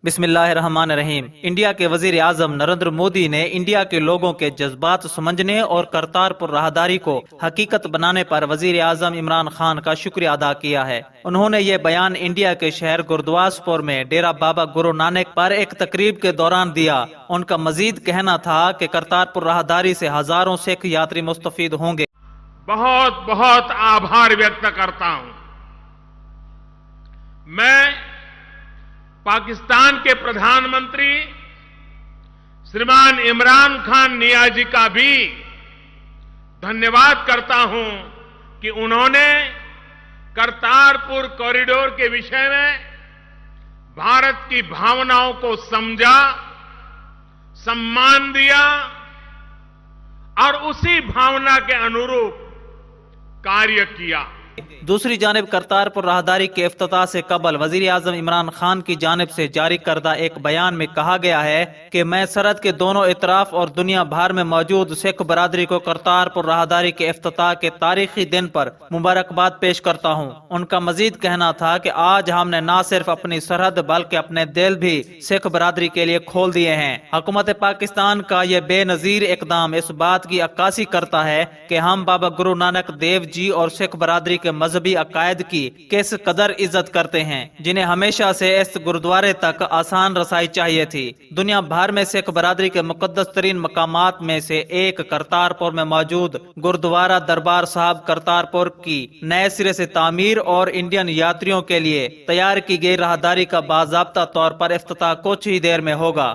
बिस्मिल्लाहिर्रहमानिर्रहीम। इंडिया के वजीर आजम नरेंद्र मोदी ने इंडिया के लोगों के जज्बात समझने और करतारपुर राहदारी को हकीकत बनाने पर वजीर आजम इमरान खान का शुक्रिया अदा किया है। उन्होंने ये बयान इंडिया के शहर गुरुद्वासपुर में डेरा बाबा गुरु नानक पर एक तकरीब के दौरान दिया। उनका मजीद कहना था कि करतारपुर राहदारी से हजारों सिख यात्री मुस्तफीद होंगे। बहुत बहुत आभार व्यक्त करता हूं। मैं पाकिस्तान के प्रधानमंत्री श्रीमान इमरान खान नियाजी का भी धन्यवाद करता हूं कि उन्होंने करतारपुर कॉरिडोर के विषय में भारत की भावनाओं को समझा, सम्मान दिया और उसी भावना के अनुरूप कार्य किया। दूसरी जानिब करतारपुर राहदारी के इफ्तिताह से कबल वजीर आजम इमरान खान की जानिब से जारी करदा एक बयान में कहा गया है कि मैं सरहद के दोनों इतराफ और दुनिया भर में मौजूद सिख बरादरी को करतारपुर राहदारी के इफ्तिताह के तारीखी दिन पर मुबारकबाद पेश करता हूँ। उनका मजीद कहना था कि आज हमने न सिर्फ अपनी सरहद बल्कि अपने दिल भी सिख बरादरी के लिए खोल दिए हैं। हुकूमत पाकिस्तान का ये बेनजीर इकदाम इस बात की अक्कासी करता है कि हम बाबा गुरु नानक देव जी और सिख बरादरी के मजहबी अकायद की किस कदर इज्जत करते हैं, जिन्हें हमेशा से इस गुरुद्वारे तक आसान रसाई चाहिए थी। दुनिया भर में सिख बरादरी के मुकद्दस तरीन मकामात में से एक करतारपुर में मौजूद गुरुद्वारा दरबार साहब करतारपुर की नए सिरे से तामीर और इंडियन यात्रियों के लिए तैयार की गई राहदारी का बाज़ाब्ता तौर पर इफ्तिताह कुछ ही देर में होगा।